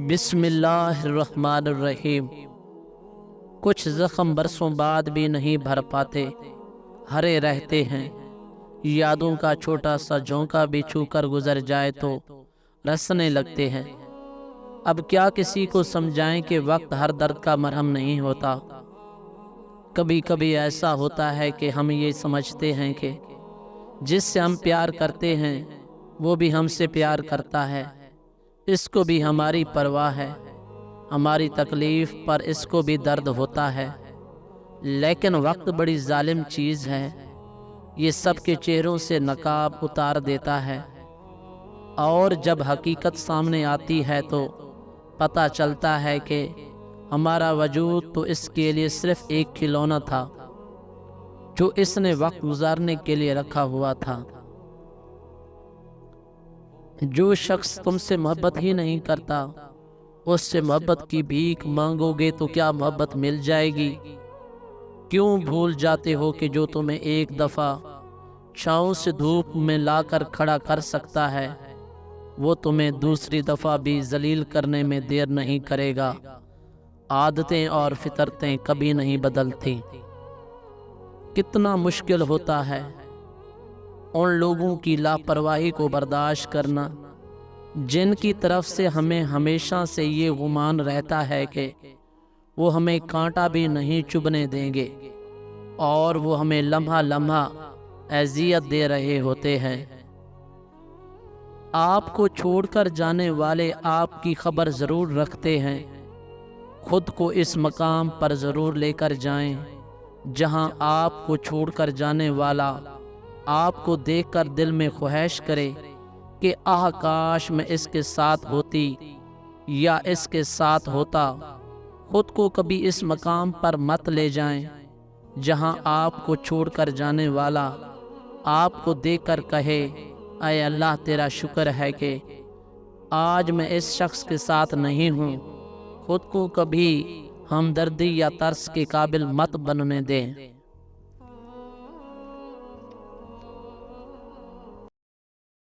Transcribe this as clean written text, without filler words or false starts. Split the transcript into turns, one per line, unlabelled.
بسم اللہ الرحمن الرحیم۔ کچھ زخم برسوں بعد بھی نہیں بھر پاتے، ہرے رہتے ہیں۔ یادوں کا چھوٹا سا جھونکا بھی چھو کر گزر جائے تو رسنے لگتے ہیں۔ اب کیا کسی کو سمجھائیں کہ وقت ہر درد کا مرہم نہیں ہوتا۔ کبھی کبھی ایسا ہوتا ہے کہ ہم یہ سمجھتے ہیں کہ جس سے ہم پیار کرتے ہیں وہ بھی ہم سے پیار کرتا ہے، اس کو بھی ہماری پرواہ ہے، ہماری تکلیف پر اس کو بھی درد ہوتا ہے۔ لیکن وقت بڑی ظالم چیز ہے، یہ سب کے چہروں سے نقاب اتار دیتا ہے، اور جب حقیقت سامنے آتی ہے تو پتہ چلتا ہے کہ ہمارا وجود تو اس کے لیے صرف ایک کھلونا تھا جو اس نے وقت گزارنے کے لیے رکھا ہوا تھا۔ جو شخص تم سے محبت ہی نہیں کرتا، اس سے محبت کی بھیک مانگو گے تو کیا محبت مل جائے گی؟ کیوں بھول جاتے ہو کہ جو تمہیں ایک دفعہ چھاؤں سے دھوپ میں لا کر کھڑا کر سکتا ہے، وہ تمہیں دوسری دفعہ بھی ذلیل کرنے میں دیر نہیں کرے گا۔ عادتیں اور فطرتیں کبھی نہیں بدلتی۔ کتنا مشکل ہوتا ہے ان لوگوں کی لاپرواہی کو برداشت کرنا جن کی طرف سے ہمیں ہمیشہ سے یہ گمان رہتا ہے کہ وہ ہمیں کانٹا بھی نہیں چبھنے دیں گے، اور وہ ہمیں لمحہ لمحہ اذیت دے رہے ہوتے ہیں۔ آپ کو چھوڑ کر جانے والے آپ کی خبر ضرور رکھتے ہیں، خود کو اس مقام پر ضرور لے کر جائیں جہاں آپ کو چھوڑ کر جانے والا آپ کو دیکھ کر دل میں خواہش کرے کہ آہ کاش میں اس کے ساتھ ہوتی یا اس کے ساتھ ہوتا۔ خود کو کبھی اس مقام پر مت لے جائیں جہاں آپ کو چھوڑ کر جانے والا آپ کو دیکھ کر کہے، اے اللہ تیرا شکر ہے کہ آج میں اس شخص کے ساتھ نہیں ہوں۔ خود کو کبھی ہمدردی یا ترس کے قابل مت بننے دیں۔